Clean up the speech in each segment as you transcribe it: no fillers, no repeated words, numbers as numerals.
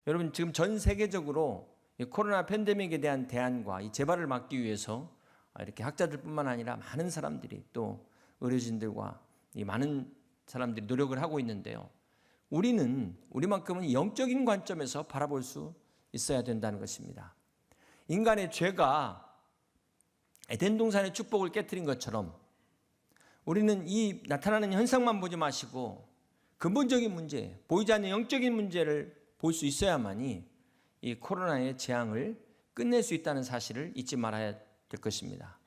여러분, 지금 전 세계적으로 이 코로나 팬데믹에 대한 대안과 이 재발을 막기 위해서 이렇게 학자들뿐만 아니라 많은 사람들이 또 의료진들과 이 많은 사람들이 노력을 하고 있는데요. 우리만큼은 영적인 관점에서 바라볼 수 있어야 된다는 것입니다. 인간의 죄가 에덴 동산의 축복을 깨뜨린 것처럼 우리는 이 나타나는 현상만 보지 마시고 근본적인 문제, 보이지 않는 영적인 문제를 볼 수 있어야만이 이 코로나의 재앙을 끝낼 수 있다는 사실을 잊지 말아야 될 것입니다.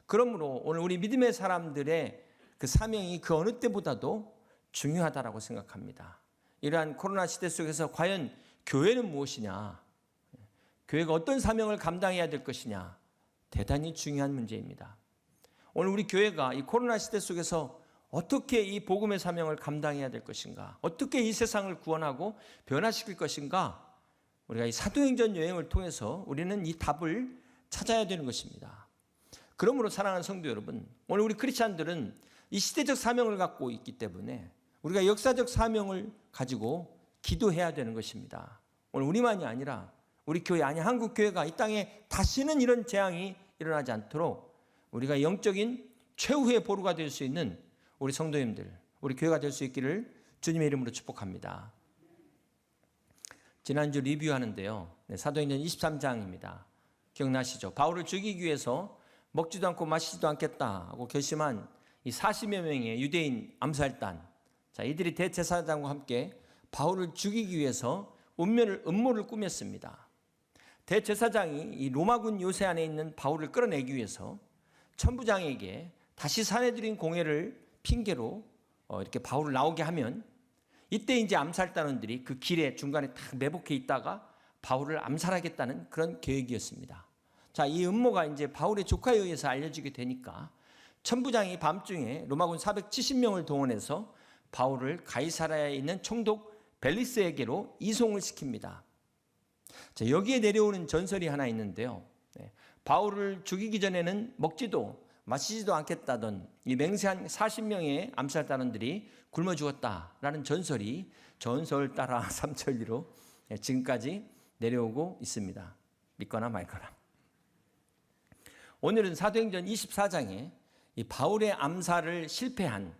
그러므로 오늘 우리 믿음의 사람들의 그 사명이 그 어느 때보다도 중요하다고 생각합니다. 이러한 코로나 시대 속에서 과연 교회는 무엇이냐, 교회가 어떤 사명을 감당해야 될 것이냐, 대단히 중요한 문제입니다. 오늘 우리 교회가 이 코로나 시대 속에서 어떻게 이 복음의 사명을 감당해야 될 것인가, 어떻게 이 세상을 구원하고 변화시킬 것인가, 우리가 이 사도행전 여행을 통해서 우리는 이 답을 찾아야 되는 것입니다. 그러므로 사랑하는 성도 여러분, 오늘 우리 크리스찬들은 이 시대적 사명을 갖고 있기 때문에 우리가 역사적 사명을 가지고 기도해야 되는 것입니다. 오늘 우리만이 아니라 우리 교회, 아니 한국 교회가 이 땅에 다시는 이런 재앙이 일어나지 않도록 우리가 영적인 최후의 보루가 될 수 있는 우리 성도님들, 우리 교회가 될 수 있기를 주님의 이름으로 축복합니다. 지난주 리뷰하는데요. 사도행전 23장입니다. 기억나시죠? 바울을 죽이기 위해서 먹지도 않고 마시지도 않겠다 하고 결심한 이 40여 명의 유대인 암살단, 자, 이들이 대제사장과 함께 바울을 죽이기 위해서 음모를 꾸몄습니다. 대제사장이 이 로마군 요새 안에 있는 바울을 끌어내기 위해서 천부장에게 다시 사내들인 공회를 핑계로 이렇게 바울을 나오게 하면 이때 이제 암살단원들이 그 길에 중간에 딱 매복해 있다가 바울을 암살하겠다는 그런 계획이었습니다. 자, 이 음모가 이제 바울의 조카에 의해서 알려지게 되니까 천부장이 밤중에 로마군 470명을 동원해서 바울을 가이사랴에 있는 총독 벨리스에게로 이송을 시킵니다. 자, 여기에 내려오는 전설이 하나 있는데요. 바울을 죽이기 전에는 먹지도 마시지도 않겠다던 이 맹세한 40명의 암살단원들이 굶어 죽었다라는 전설이 전설 따라 삼천리로 지금까지 내려오고 있습니다. 믿거나 말거나. 오늘은 사도행전 24장에 이 바울의 암살을 실패한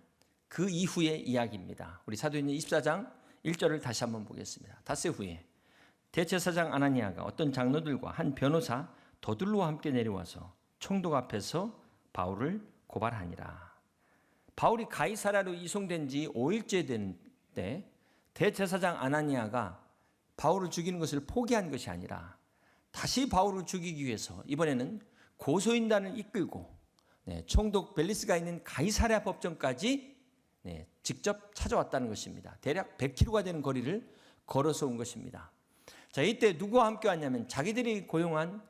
그 이후의 이야기입니다. 우리 사도행전 24장 1절을 다시 한번 보겠습니다. 닷새 후에 대제사장 아나니아가 어떤 장로들과 한 변호사 더둘로와 함께 내려와서 총독 앞에서 바울을 고발하니라. 바울이 가이사랴로 이송된 지 5일째 된 때 대제사장 아나니아가 바울을 죽이는 것을 포기한 것이 아니라 다시 바울을 죽이기 위해서 이번에는 고소인단을 이끌고 총독 벨리스가 있는 가이사랴 법정까지 직접 찾아왔다는 것입니다. 대략 100km가 되는 거리를 걸어서 온 것입니다. 자, 이때 누구와 함께 왔냐면 자기들이 고용한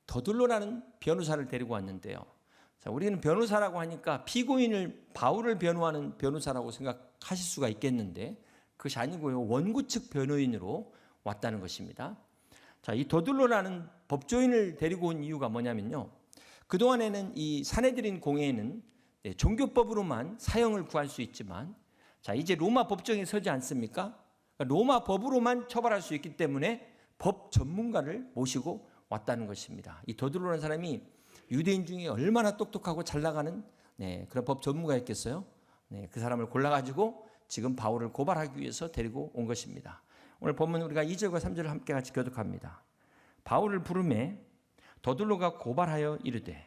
더둘로라는 변호사를 데리고 왔는데요. 자, 우리는 변호사라고 하니까 피고인을 바울을 변호하는 변호사라고 생각하실 수가 있겠는데 그것이 아니고요. 원고 측 변호인으로 왔다는 것입니다. 자, 이 더둘로라는 법조인을 데리고 온 이유가 뭐냐면요. 그동안에는 이 사내들인 공회에는 종교법으로만 사형을 구할 수 있지만 자, 이제 로마 법정에 서지 않습니까? 그러니까 로마 법으로만 처벌할 수 있기 때문에 법 전문가를 모시고 왔다는 것입니다. 이 더둘로라는 사람이 유대인 중에 얼마나 똑똑하고 잘 나가는 그런 법 전문가였겠어요? 그 사람을 골라가지고 지금 바울을 고발하기 위해서 데리고 온 것입니다. 오늘 본문 우리가 2절과 3절을 함께 같이 교독합니다. 바울을 부르매 더둘로가 고발하여 이르되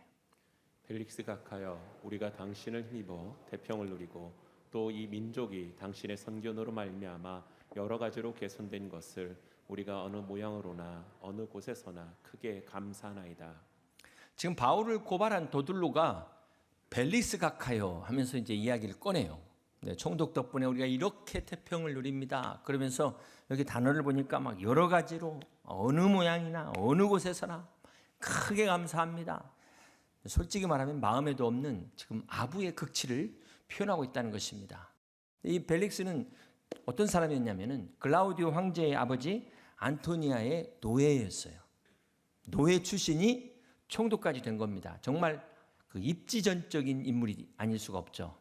벨릭스 각하여 우리가 당신을 힘입어 태평을 누리고 또 이 민족이 당신의 선견으로 말미암아 여러 가지로 개선된 것을 우리가 어느 모양으로나 어느 곳에서나 크게 감사하나이다. 지금 바울을 고발한 더둘로가 벨릭스 각하여 하면서 이제 이야기를 꺼내요. 총독 덕분에 우리가 이렇게 태평을 누립니다. 그러면서 여기 단어를 보니까 막 여러 가지로 어느 모양이나 어느 곳에서나 크게 감사합니다. 솔직히 말하면 마음에도 없는 지금 아부의 극치를 표현하고 있다는 것입니다. 이 벨릭스는 어떤 사람이었냐면은 글라우디오 황제의 아버지 안토니아의 노예였어요. 노예 출신이 총독까지 된 겁니다. 정말 그 입지전적인 인물이 아닐 수가 없죠.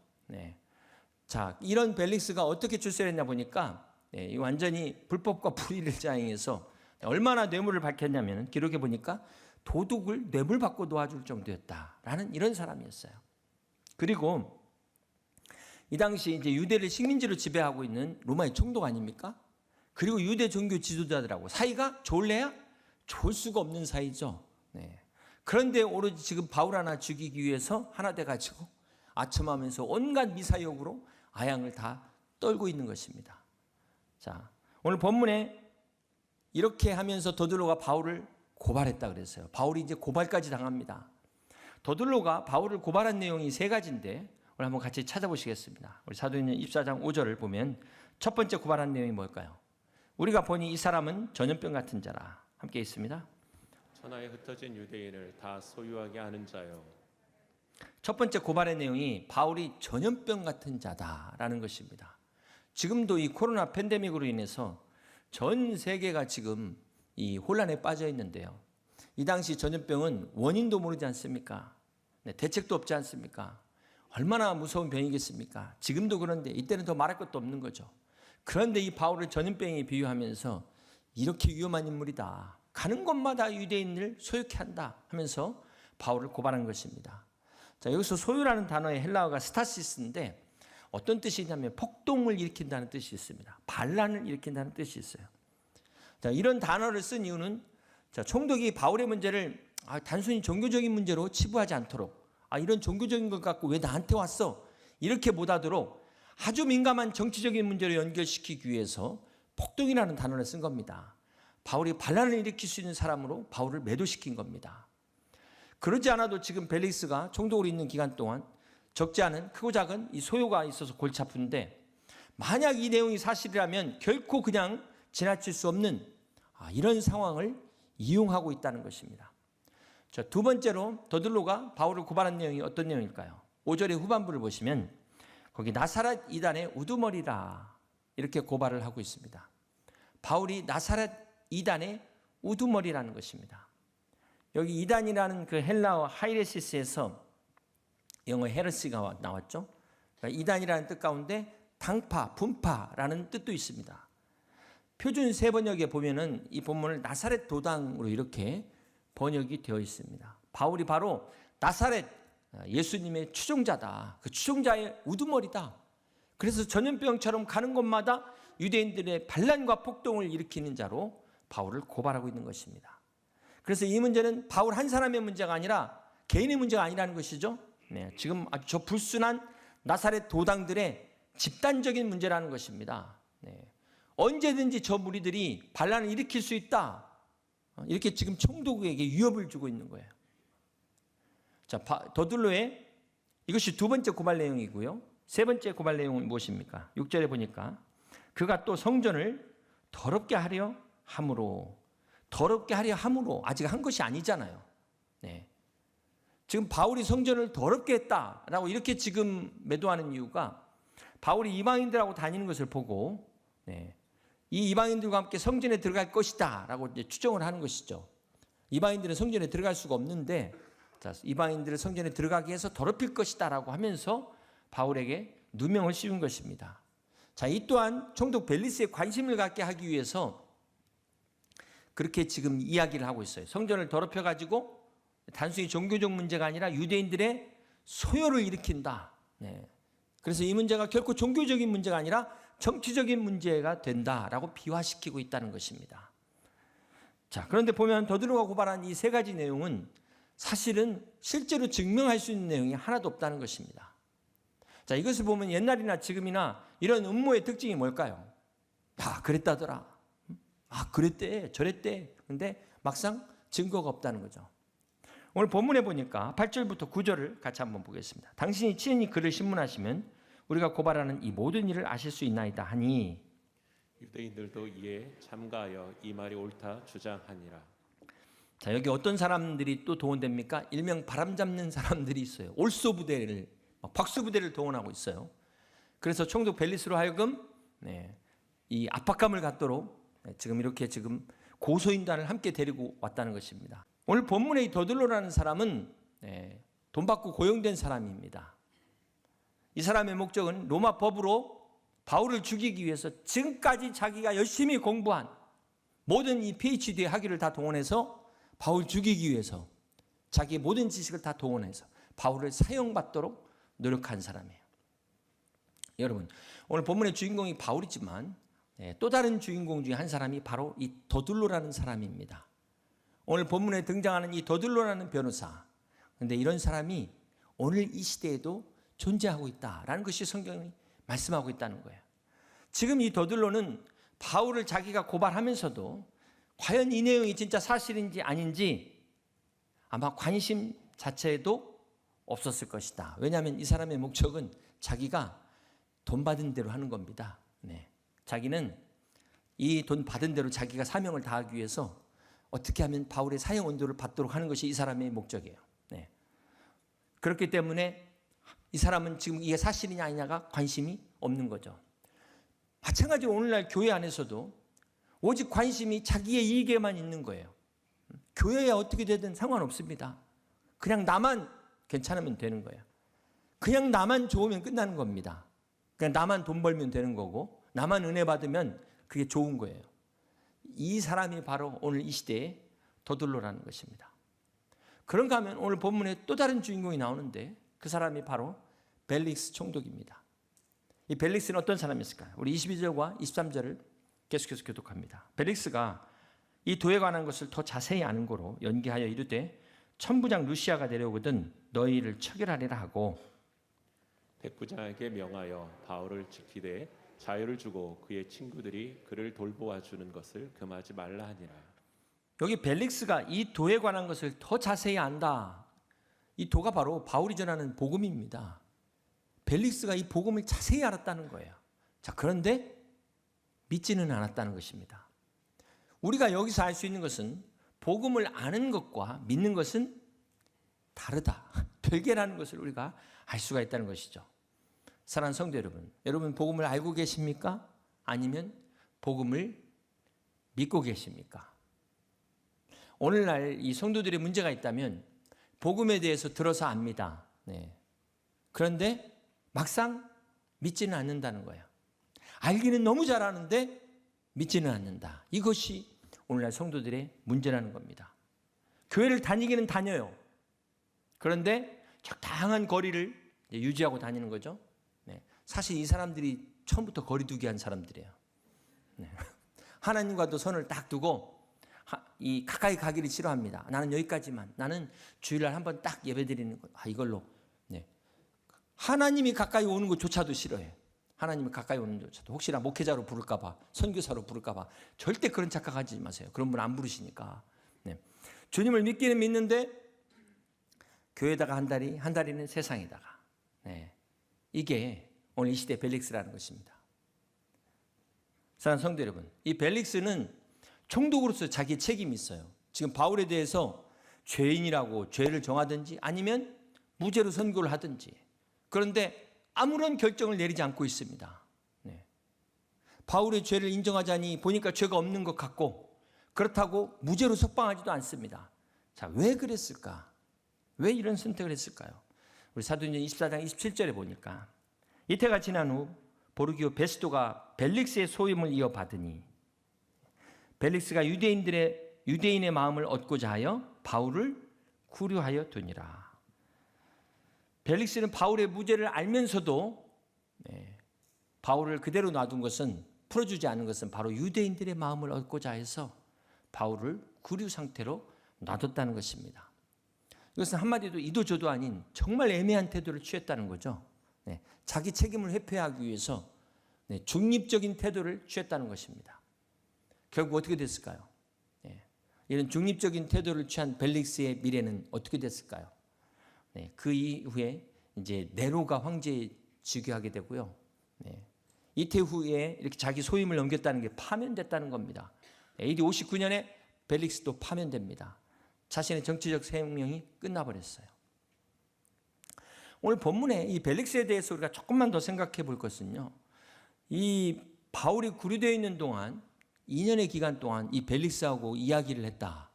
자, 이런 벨릭스가 어떻게 출세를 했냐 보니까 이 완전히 불법과 불의를 자행해서 얼마나 뇌물을 밝혔냐면 기록해 보니까 도둑을 뇌물 받고 도와줄 정도였다라는 이런 사람이었어요. 그리고 이 당시 이제 유대를 식민지로 지배하고 있는 로마의 총독 아닙니까? 그리고 유대 종교 지도자들하고 사이가 좋을래야? 좋을 수가 없는 사이죠. 그런데 오로지 지금 바울 하나 죽이기 위해서 하나 돼가지고 아첨하면서 온갖 미사역으로 아양을 다 떨고 있는 것입니다. 자, 오늘 본문에 이렇게 하면서 더들로가 바울을 고발했다 그랬어요. 바울이 이제 고발까지 당합니다. 더들로가 바울을 고발한 내용이 세 가지인데 오늘 한번 같이 찾아보시겠습니다. 우리 사도행전 24장 5절을 보면 첫 번째 고발한 내용이 뭘까요? 우리가 보니 이 사람은 전염병 같은 자라. 함께 있습니다. 천하에 흩어진 유대인을 다 소유하게 하는 자요. 첫 번째 고발의 내용이 바울이 전염병 같은 자다라는 것입니다. 지금도 이 코로나 팬데믹으로 인해서 전 세계가 지금 이 혼란에 빠져 있는데요. 이 당시 전염병은 원인도 모르지 않습니까? 대책도 없지 않습니까? 얼마나 무서운 병이겠습니까? 지금도 그런데 이때는 더 말할 것도 없는 거죠. 그런데 이 바울을 전염병에 비유하면서 이렇게 위험한 인물이다. 가는 곳마다 유대인을 소유케 한다 하면서 바울을 고발한 것입니다. 자, 여기서 소유라는 단어의 헬라어가 스타시스인데 어떤 뜻이냐면 폭동을 일으킨다는 뜻이 있습니다. 반란을 일으킨다는 뜻이 있어요. 자, 이런 단어를 쓴 이유는 총독이 바울의 문제를 단순히 종교적인 문제로 치부하지 않도록 이런 종교적인 것 갖고 왜 나한테 왔어? 이렇게 못하도록 아주 민감한 정치적인 문제로 연결시키기 위해서 폭동이라는 단어를 쓴 겁니다. 바울이 반란을 일으킬 수 있는 사람으로 바울을 매도시킨 겁니다. 그러지 않아도 지금 벨릭스가 총독으로 있는 기간 동안 적지 않은 크고 작은 이 소요가 있어서 골치 아픈데 만약 이 내용이 사실이라면 결코 그냥 지나칠 수 없는 이런 상황을 이용하고 있다는 것입니다. 자, 두 번째로 더들로가 바울을 고발한 내용이 어떤 내용일까요? 5절의 후반부를 보시면 거기 나사렛 이단의 우두머리라 이렇게 고발을 하고 있습니다. 바울이 나사렛 이단의 우두머리라는 것입니다. 여기 이단이라는 그 헬라어 하이레시스에서 영어 헤르시가 나왔죠. 그러니까 이단이라는 뜻 가운데 당파, 분파라는 뜻도 있습니다. 표준 세번역에 보면은 이 본문을 나사렛 도당으로 이렇게 번역이 되어 있습니다. 바울이 바로 나사렛 예수님의 추종자다. 그 추종자의 우두머리다. 그래서 전염병처럼 가는 곳마다 유대인들의 반란과 폭동을 일으키는 자로 바울을 고발하고 있는 것입니다. 그래서 이 문제는 바울 한 사람의 문제가 아니라 개인의 문제가 아니라는 것이죠. 지금 아주 저 불순한 나사렛 도당들의 집단적인 문제라는 것입니다. 언제든지 저 무리들이 반란을 일으킬 수 있다. 이렇게 지금 총독에게 위협을 주고 있는 거예요. 자, 더들로의 이것이 두 번째 고발 내용이고요. 세 번째 고발 내용은 무엇입니까? 6절에 보니까 그가 또 성전을 더럽게 하려 함으로 아직 한 것이 아니잖아요. 지금 바울이 성전을 더럽게 했다라고 이렇게 지금 매도하는 이유가 바울이 이방인들하고 다니는 것을 보고 이 이방인들과 함께 성전에 들어갈 것이다 라고 이제 추정을 하는 것이죠. 이방인들은 성전에 들어갈 수가 없는데 이방인들을 성전에 들어가게 해서 더럽힐 것이다 라고 하면서 바울에게 누명을 씌운 것입니다. 자, 이 또한 총독 벨리스에 관심을 갖게 하기 위해서 그렇게 지금 이야기를 하고 있어요. 성전을 더럽혀가지고 단순히 종교적 문제가 아니라 유대인들의 소요를 일으킨다. 그래서 이 문제가 결코 종교적인 문제가 아니라 정치적인 문제가 된다라고 비화시키고 있다는 것입니다. 자, 그런데 보면 더들로가 고발한 이 세 가지 내용은 사실은 실제로 증명할 수 있는 내용이 하나도 없다는 것입니다. 자, 이것을 보면 옛날이나 지금이나 이런 음모의 특징이 뭘까요? 그랬다더라. 그랬대, 저랬대. 근데 막상 증거가 없다는 거죠. 오늘 본문에 보니까 8절부터 9절을 같이 한번 보겠습니다. 당신이 친히 그를 신문하시면 우리가 고발하는 이 모든 일을 아실 수 있나이다 하니 유대인들도 이에 참가하여 이 말이 옳다 주장하니라. 자, 여기 어떤 사람들이 또 동원됩니까? 일명 바람 잡는 사람들이 있어요. 올소 부대를, 박수 부대를 동원하고 있어요. 그래서 총독 벨리스로 하여금 이 압박감을 갖도록 지금 이렇게 지금 고소인단을 함께 데리고 왔다는 것입니다. 오늘 본문의 이 더들로라는 사람은 돈 받고 고용된 사람입니다. 이 사람의 목적은 로마 법으로 바울을 죽이기 위해서 지금까지 자기가 열심히 공부한 모든 이 PhD 학위를 다 동원해서 바울 죽이기 위해서 자기의 모든 지식을 다 동원해서 바울을 사형받도록 노력한 사람이에요. 여러분, 오늘 본문의 주인공이 바울이지만 또 다른 주인공 중에 한 사람이 바로 이 더둘로라는 사람입니다. 오늘 본문에 등장하는 이 더둘로라는 변호사. 그런데 이런 사람이 오늘 이 시대에도 존재하고 있다라는 것이 성경이 말씀하고 있다는 거예요. 지금 이 더둘로는 바울을 자기가 고발하면서도 과연 이 내용이 진짜 사실인지 아닌지 아마 관심 자체에도 없었을 것이다. 왜냐하면 이 사람의 목적은 자기가 돈 받은 대로 하는 겁니다. 자기는 이 돈 받은 대로 자기가 사명을 다하기 위해서 어떻게 하면 바울의 사형 온도를 받도록 하는 것이 이 사람의 목적이에요. 그렇기 때문에 이 사람은 지금 이게 사실이냐 아니냐가 관심이 없는 거죠. 마찬가지로 오늘날 교회 안에서도 오직 관심이 자기의 이익에만 있는 거예요. 교회에 어떻게 되든 상관없습니다. 그냥 나만 괜찮으면 되는 거예요. 그냥 나만 좋으면 끝나는 겁니다. 그냥 나만 돈 벌면 되는 거고 나만 은혜 받으면 그게 좋은 거예요. 이 사람이 바로 오늘 이 시대의 더둘로라는 것입니다. 그런가 하면 오늘 본문에 또 다른 주인공이 나오는데 그 사람이 바로 벨릭스 총독입니다. 이 벨릭스는 어떤 사람이었을까요? 우리 22절과 23절을 계속해서 교독합니다. 벨릭스가 이 도에 관한 것을 더 자세히 아는 거로 연기하여 이르되 천부장 루시아가 내려오거든 너희를 처결하리라 하고 백부장에게 명하여 바울을 지키되 자유를 주고 그의 친구들이 그를 돌보아 주는 것을 금하지 말라 하니라. 여기 벨릭스가 이 도에 관한 것을 더 자세히 안다. 이 도가 바로 바울이 전하는 복음입니다. 벨릭스가 이 복음을 자세히 알았다는 거예요. 자, 그런데 믿지는 않았다는 것입니다. 우리가 여기서 알 수 있는 것은 복음을 아는 것과 믿는 것은 다르다. 별개라는 것을 우리가 알 수가 있다는 것이죠. 사랑하는 성도 여러분, 여러분 복음을 알고 계십니까? 아니면 복음을 믿고 계십니까? 오늘날 이 성도들의 문제가 있다면 복음에 대해서 들어서 압니다. 그런데 막상 믿지는 않는다는 거예요. 알기는 너무 잘 아는데 믿지는 않는다. 이것이 오늘날 성도들의 문제라는 겁니다. 교회를 다니기는 다녀요. 그런데 적당한 거리를 유지하고 다니는 거죠. 사실 이 사람들이 처음부터 거리두기 한 사람들이에요. 하나님과도 선을 딱 두고 이 가까이 가기를 싫어합니다. 나는 여기까지만. 나는 주일날 한번 딱 예배드리는 거. 이걸로. 하나님이 가까이 오는 것조차도 싫어해. 하나님이 가까이 오는 것조차도. 혹시나 목회자로 부를까 봐, 선교사로 부를까 봐. 절대 그런 착각하지 마세요. 그런 분 안 부르시니까. 주님을 믿기는 믿는데 교회에다가 한 다리는 세상에다가. 이게 오늘 이 시대 벨릭스라는 것입니다. 사랑하는 성도 여러분, 이 벨릭스는 총독으로서 자기의 책임이 있어요. 지금 바울에 대해서 죄인이라고 죄를 정하든지 아니면 무죄로 선고를 하든지. 그런데 아무런 결정을 내리지 않고 있습니다. 바울의 죄를 인정하자니 보니까 죄가 없는 것 같고 그렇다고 무죄로 석방하지도 않습니다. 자, 왜 그랬을까? 왜 이런 선택을 했을까요? 우리 사도행전 24장 27절에 보니까 이태가 지난 후 보르기오 베스도가 벨릭스의 소임을 이어받으니 벨릭스가 유대인의 마음을 얻고자 하여 바울을 구류하여 두니라. 벨릭스는 바울의 무죄를 알면서도 바울을 그대로 놔둔 것은, 풀어주지 않은 것은 바로 유대인들의 마음을 얻고자 해서 바울을 구류 상태로 놔뒀다는 것입니다. 이것은 한마디로 이도저도 아닌 정말 애매한 태도를 취했다는 거죠. 자기 책임을 회피하기 위해서 중립적인 태도를 취했다는 것입니다. 결국 어떻게 됐을까요? 이런 중립적인 태도를 취한 벨릭스의 미래는 어떻게 됐을까요? 그 이후에 이제 네로가 황제에 즉위하게 되고요. 이태 후에 이렇게 자기 소임을 넘겼다는 게 파면됐다는 겁니다. AD 59년에 벨릭스도 파면됩니다. 자신의 정치적 생명이 끝나버렸어요. 오늘 본문에 이 벨릭스에 대해서 우리가 조금만 더 생각해 볼 것은요. 이 바울이 구류되어 있는 동안 2년의 기간 동안 이 벨릭스하고 이야기를 했다.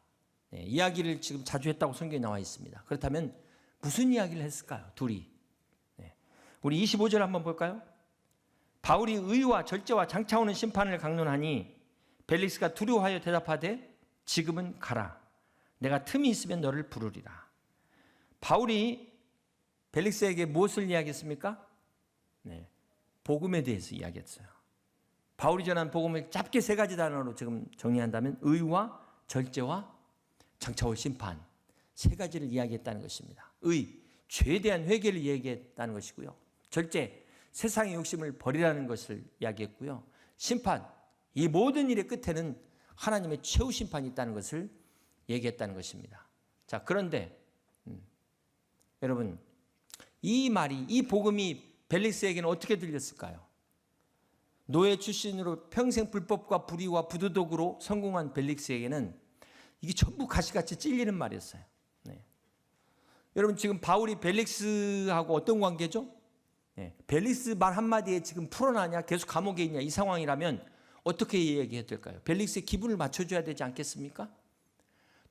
이야기를 지금 자주 했다고 성경에 나와 있습니다. 그렇다면 무슨 이야기를 했을까요? 둘이. 우리 25절 한번 볼까요? 바울이 의와 절제와 장차오는 심판을 강론하니 벨릭스가 두려워하여 대답하되 지금은 가라. 내가 틈이 있으면 너를 부르리라. 바울이 벨릭스에게 무엇을 이야기했습니까? 네, 복음에 대해서 이야기했어요. 바울이 전한 복음을 짧게 세 가지 단어로 지금 정리한다면 의와 절제와 장차올 심판, 세 가지를 이야기했다는 것입니다. 의, 죄에 대한 회개를 이야기했다는 것이고요. 절제, 세상의 욕심을 버리라는 것을 이야기했고요. 심판, 이 모든 일의 끝에는 하나님의 최후 심판이 있다는 것을 얘기했다는 것입니다. 자, 그런데 여러분, 이 말이, 이 복음이 벨릭스에게는 어떻게 들렸을까요? 노예 출신으로 평생 불법과 불의와 부도덕으로 성공한 벨릭스에게는 이게 전부 가시같이 찔리는 말이었어요. 네. 여러분, 지금 바울이 벨릭스하고 어떤 관계죠? 네. 벨릭스 말 한마디에 지금 풀어나냐, 계속 감옥에 있냐, 이 상황이라면 어떻게 얘기해야 될까요? 벨릭스의 기분을 맞춰줘야 되지 않겠습니까?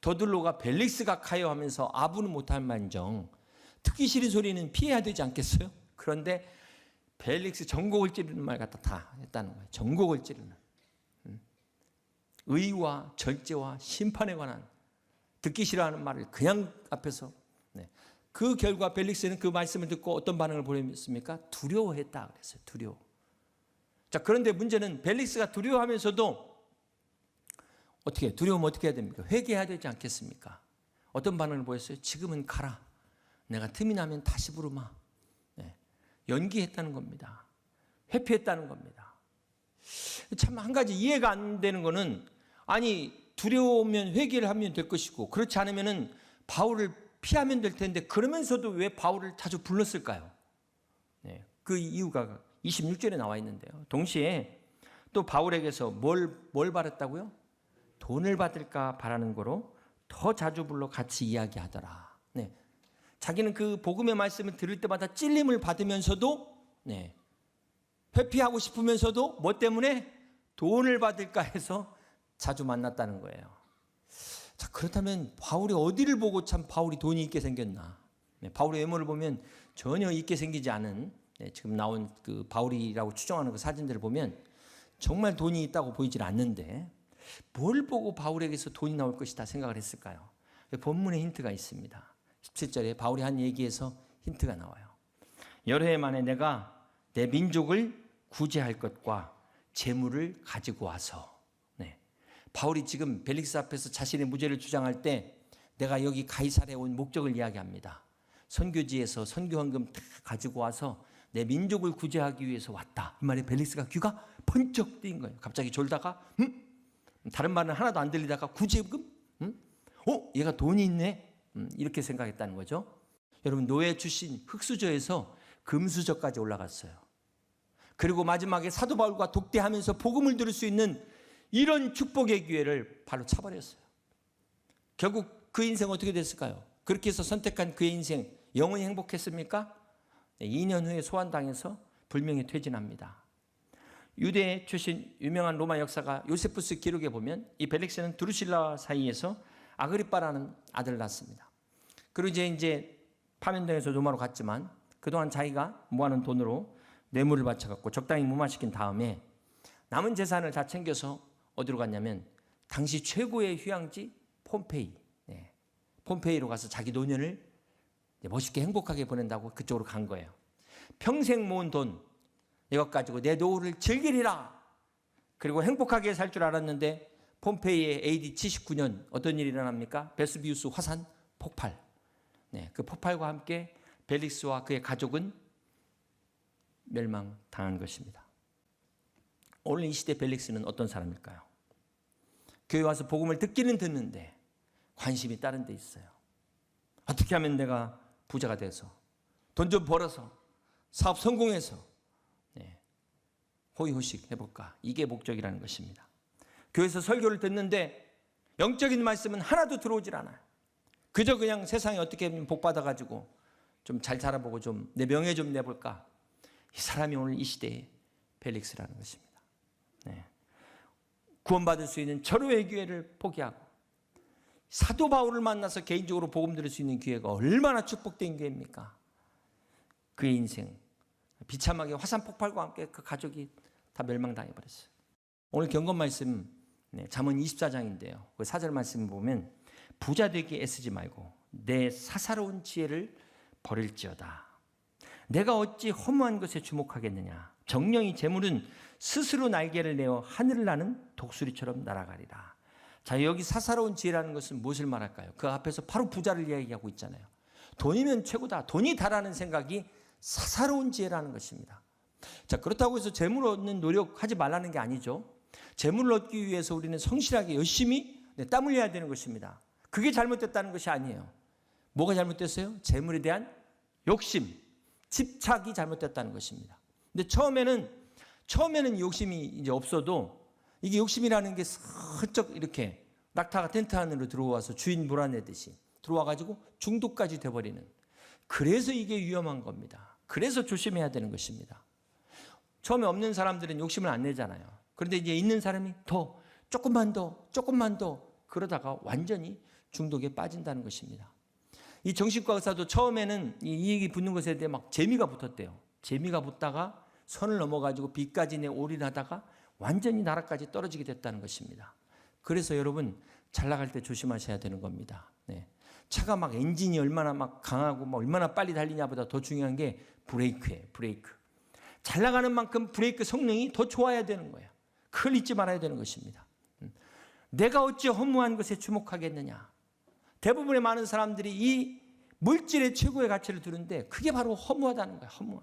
더들로가 벨릭스가 가요 하면서 아부는 못할 만정 듣기 싫은 소리는 피해야 되지 않겠어요? 그런데 벨릭스 전곡을 찌르는 말 갖다 다 했다는 거예요. 전곡을 찌르는. 의와 절제와 심판에 관한 듣기 싫어하는 말을 그냥 앞에서. 네. 그 결과 벨릭스는 그 말씀을 듣고 어떤 반응을 보였습니까? 두려워했다 그랬어요. 두려워. 자, 그런데 문제는 벨릭스가 두려워하면서도 어떻게 두려우면 어떻게 해야 됩니까? 회개해야 되지 않겠습니까? 어떤 반응을 보였어요? 지금은 가라. 내가 틈이 나면 다시 부르마. 네. 연기했다는 겁니다. 회피했다는 겁니다. 참 한 가지 이해가 안 되는 거는, 아니 두려우면 회개를 하면 될 것이고 그렇지 않으면은 바울을 피하면 될 텐데 그러면서도 왜 바울을 자주 불렀을까요? 네. 그 이유가 26절에 나와 있는데요. 동시에 또 바울에게서 뭘 바랬다고요? 돈을 받을까 바라는 거로 더 자주 불러 같이 이야기하더라. 네. 자기는 그 복음의 말씀을 들을 때마다 찔림을 받으면서도, 네, 회피하고 싶으면서도 뭐 때문에? 돈을 받을까 해서 자주 만났다는 거예요. 자, 그렇다면 바울이 어디를 보고 참 바울이 돈이 있게 생겼나? 네, 바울의 외모를 보면 전혀 있게 생기지 않은, 네, 지금 나온 그 바울이라고 추정하는 그 사진들을 보면 정말 돈이 있다고 보이질 않는데 뭘 보고 바울에게서 돈이 나올 것이다 생각을 했을까요? 본문에 힌트가 있습니다. 17절에 바울이 한 얘기에서 힌트가 나와요. 여러 해 만에 내가 내 민족을 구제할 것과 재물을 가지고 와서. 네. 바울이 지금 벨릭스 앞에서 자신의 무죄를 주장할 때 내가 여기 가이사랴에 온 목적을 이야기합니다. 선교지에서 선교헌금 다 가지고 와서 내 민족을 구제하기 위해서 왔다. 이 말에 벨릭스가 귀가 번쩍 뜨인 거예요. 갑자기 졸다가 다른 말은 하나도 안 들리다가 구제금? 얘가 돈이 있네? 이렇게 생각했다는 거죠. 여러분, 노예 출신 흙수저에서 금수저까지 올라갔어요. 그리고 마지막에 사도 바울과 독대하면서 복음을 들을 수 있는 이런 축복의 기회를 바로 차버렸어요. 결국 그 인생 어떻게 됐을까요? 그렇게 해서 선택한 그의 인생 영원히 행복했습니까? 2년 후에 소환당해서 불명예 퇴진합니다. 유대 출신 유명한 로마 역사가 요세푸스 기록에 보면 이 벨릭스는 드루실라 사이에서 아그리빠라는 아들을 낳습니다. 그리고 이제 파면당해서 로마로 갔지만 그동안 자기가 모아놓은 돈으로 뇌물을 바쳐갖고 적당히 무마시킨 다음에 남은 재산을 다 챙겨서 어디로 갔냐면 당시 최고의 휴양지 폼페이, 네, 폼페이로 가서 자기 노년을 멋있게 행복하게 보낸다고 그쪽으로 간 거예요. 평생 모은 돈 이것 가지고 내 노후를 즐기리라. 그리고 행복하게 살 줄 알았는데 폼페이의 AD 79년 어떤 일이 일어납니까? 베스비우스 화산 폭발. 네, 그 폭발과 함께 벨릭스와 그의 가족은 멸망당한 것입니다. 오늘 이 시대 벨릭스는 어떤 사람일까요? 교회 와서 복음을 듣기는 듣는데 관심이 다른 데 있어요. 어떻게 하면 내가 부자가 돼서 돈 좀 벌어서 사업 성공해서, 네, 호의호식 해볼까? 이게 목적이라는 것입니다. 교회에서 설교를 듣는데 영적인 말씀은 하나도 들어오질 않아요. 그저 그냥 세상에 어떻게 하면 복 받아가지고 좀 잘 살아보고 좀 내 명예 좀 내볼까? 이 사람이 오늘 이 시대의 벨릭스라는 것입니다. 네. 구원받을 수 있는 절호의 기회를 포기하고 사도 바울을 만나서 개인적으로 복음 들을 수 있는 기회가 얼마나 축복된 기회입니까? 그의 인생 비참하게 화산 폭발과 함께 그 가족이 다 멸망당해 버렸어요. 오늘 경건 말씀 잠언 24장인데요. 그 4절 말씀 보면 부자 되기 애쓰지 말고 내 사사로운 지혜를 버릴지어다. 내가 어찌 허무한 것에 주목하겠느냐. 정령이 재물은 스스로 날개를 내어 하늘을 나는 독수리처럼 날아가리라. 자, 여기 사사로운 지혜라는 것은 무엇을 말할까요? 그 앞에서 바로 부자를 이야기하고 있잖아요. 돈이면 최고다. 돈이 다라는 생각이 사사로운 지혜라는 것입니다. 자, 그렇다고 해서 재물 얻는 노력하지 말라는 게 아니죠. 재물을 얻기 위해서 우리는 성실하게 열심히 땀 흘려야 되는 것입니다. 그게 잘못됐다는 것이 아니에요. 뭐가 잘못됐어요? 재물에 대한 욕심, 집착이 잘못됐다는 것입니다. 근데 처음에는 욕심이 이제 없어도 이게 욕심이라는 게 슬쩍 이렇게 낙타가 텐트 안으로 들어와서 주인 몰아내듯이 들어와가지고 중독까지 돼버리는, 그래서 이게 위험한 겁니다. 그래서 조심해야 되는 것입니다. 처음에 없는 사람들은 욕심을 안 내잖아요. 그런데 이제 있는 사람이 조금만 더 그러다가 완전히 중독에 빠진다는 것입니다. 이 정신과 의사도 처음에는 이 이익이 붙는 것에 대해 막 재미가 붙었대요. 재미가 붙다가 선을 넘어가지고 빚까지 내 올인하다가 완전히 나라까지 떨어지게 됐다는 것입니다. 그래서 여러분 잘 나갈 때 조심하셔야 되는 겁니다. 차가 막 엔진이 얼마나 막 강하고 막 얼마나 빨리 달리냐보다 더 중요한 게 브레이크예요. 브레이크. 잘 나가는 만큼 브레이크 성능이 더 좋아야 되는 거예요. 그걸 잊지 말아야 되는 것입니다. 내가 어찌 허무한 것에 주목하겠느냐. 대부분의 많은 사람들이 이 물질의 최고의 가치를 두는데 그게 바로 허무하다는 거예요. 허무하.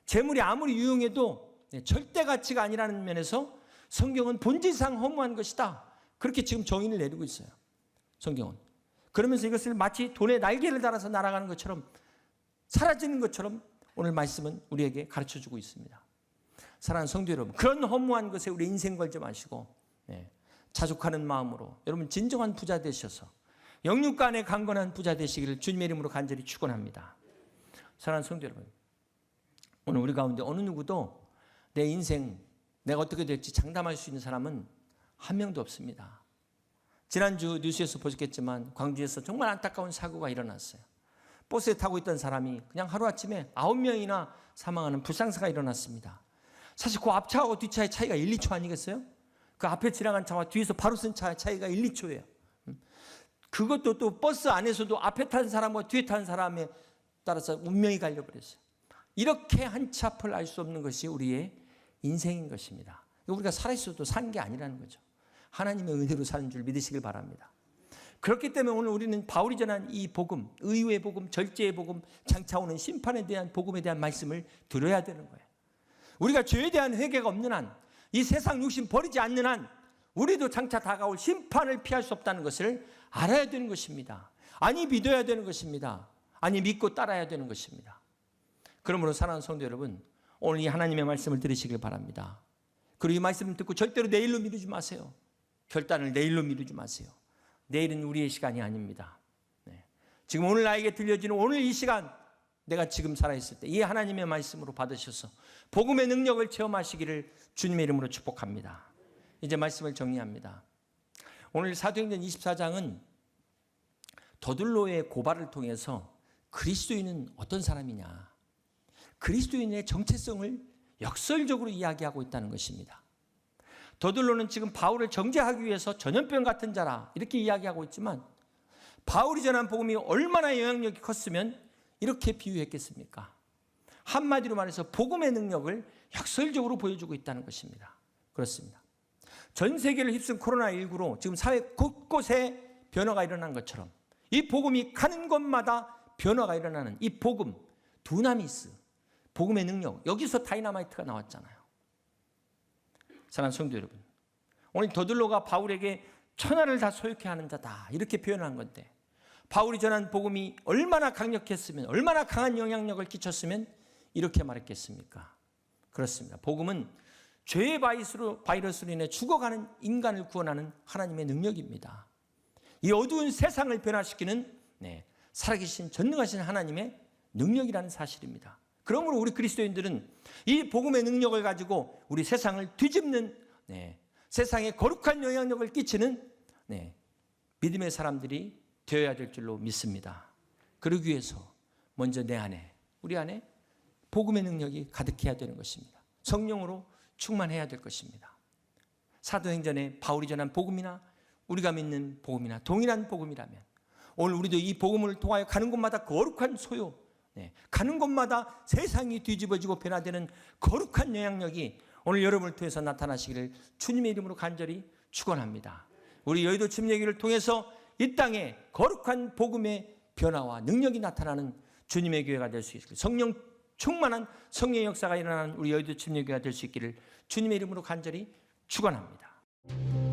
재물이 아무리 유용해도 절대 가치가 아니라는 면에서 성경은 본질상 허무한 것이다. 그렇게 지금 정의를 내리고 있어요. 성경은. 그러면서 이것을 마치 돈에 날개를 달아서 날아가는 것처럼, 사라지는 것처럼 오늘 말씀은 우리에게 가르쳐주고 있습니다. 사랑하는 성도 여러분, 그런 허무한 것에 우리 인생 걸지 마시고 자족하는 마음으로 여러분 진정한 부자 되셔서 영육간에 강건한 부자 되시기를 주님의 이름으로 간절히 축원합니다. 사랑하는 성도 여러분, 오늘 우리 가운데 어느 누구도 내 인생 내가 어떻게 될지 장담할 수 있는 사람은 한 명도 없습니다. 지난주 뉴스에서 보셨겠지만 광주에서 정말 안타까운 사고가 일어났어요. 버스에 타고 있던 사람이 그냥 하루아침에 9명이나 사망하는 불상사가 일어났습니다. 사실 그 앞차하고 뒷차의 차이가 1, 2초 아니겠어요? 그 앞에 지나간 차와 뒤에서 바로 쓴 차의 차이가 1, 2초예요. 그것도 또 버스 안에서도 앞에 탄 사람과 뒤에 탄 사람에 따라서 운명이 갈려버렸어요. 이렇게 한치 앞을 알 수 없는 것이 우리의 인생인 것입니다. 우리가 살아있어도 산 게 아니라는 거죠. 하나님의 은혜로 사는 줄 믿으시길 바랍니다. 그렇기 때문에 오늘 우리는 바울이 전한 이 복음, 의의 복음, 절제의 복음, 장차 오는 심판에 대한 복음에 대한 말씀을 들어야 되는 거예요. 우리가 죄에 대한 회개가 없는 한, 이 세상 욕심 버리지 않는 한 우리도 장차 다가올 심판을 피할 수 없다는 것을 알아야 되는 것입니다. 아니 믿어야 되는 것입니다. 아니 믿고 따라야 되는 것입니다. 그러므로 사랑하는 성도 여러분, 오늘 이 하나님의 말씀을 들으시길 바랍니다. 그리고 이 말씀을 듣고 절대로 내일로 미루지 마세요. 결단을 내일로 미루지 마세요. 내일은 우리의 시간이 아닙니다. 지금 오늘 나에게 들려지는 오늘 이 시간, 내가 지금 살아있을 때 이 하나님의 말씀으로 받으셔서 복음의 능력을 체험하시기를 주님의 이름으로 축복합니다. 이제 말씀을 정리합니다. 오늘 사도행전 24장은 더들로의 고발을 통해서 그리스도인은 어떤 사람이냐, 그리스도인의 정체성을 역설적으로 이야기하고 있다는 것입니다. 더들로는 지금 바울을 정죄하기 위해서 전염병 같은 자라 이렇게 이야기하고 있지만, 바울이 전한 복음이 얼마나 영향력이 컸으면 이렇게 비유했겠습니까? 한마디로 말해서 복음의 능력을 역설적으로 보여주고 있다는 것입니다. 그렇습니다. 전 세계를 휩쓴 코로나19로 지금 사회 곳곳에 변화가 일어난 것처럼 이 복음이 가는 곳마다 변화가 일어나는 이 복음, 두나미스, 복음의 능력, 여기서 다이너마이트가 나왔잖아요. 사랑하는 성도 여러분, 오늘 더들로가 바울에게 천하를 다 소유케 하는 자다 이렇게 표현한 건데, 바울이 전한 복음이 얼마나 강력했으면, 얼마나 강한 영향력을 끼쳤으면 이렇게 말했겠습니까? 그렇습니다. 복음은 죄의 바이러스로 인해 죽어가는 인간을 구원하는 하나님의 능력입니다. 이 어두운 세상을 변화시키는 살아계신 전능하신 하나님의 능력이라는 사실입니다. 그러므로 우리 그리스도인들은 이 복음의 능력을 가지고 우리 세상을 뒤집는, 세상에 거룩한 영향력을 끼치는 믿음의 사람들이 되어야 될 줄로 믿습니다. 그러기 위해서 먼저 내 안에, 우리 안에 복음의 능력이 가득해야 되는 것입니다. 성령으로 충만해야 될 것입니다. 사도행전에 바울이 전한 복음이나 우리가 믿는 복음이나 동일한 복음이라면 오늘 우리도 이 복음을 통하여 가는 곳마다 거룩한 소요, 가는 곳마다 세상이 뒤집어지고 변화되는 거룩한 영향력이 오늘 여러분을 통해서 나타나시기를 주님의 이름으로 간절히 축원합니다. 우리 여의도 침례교회를 통해서 이 땅에 거룩한 복음의 변화와 능력이 나타나는 주님의 교회가 될 수 있기를, 성령 충만한 성령의 역사가 일어나는 우리 여의도 침례교회가 될 수 있기를 주님의 이름으로 간절히 축원합니다.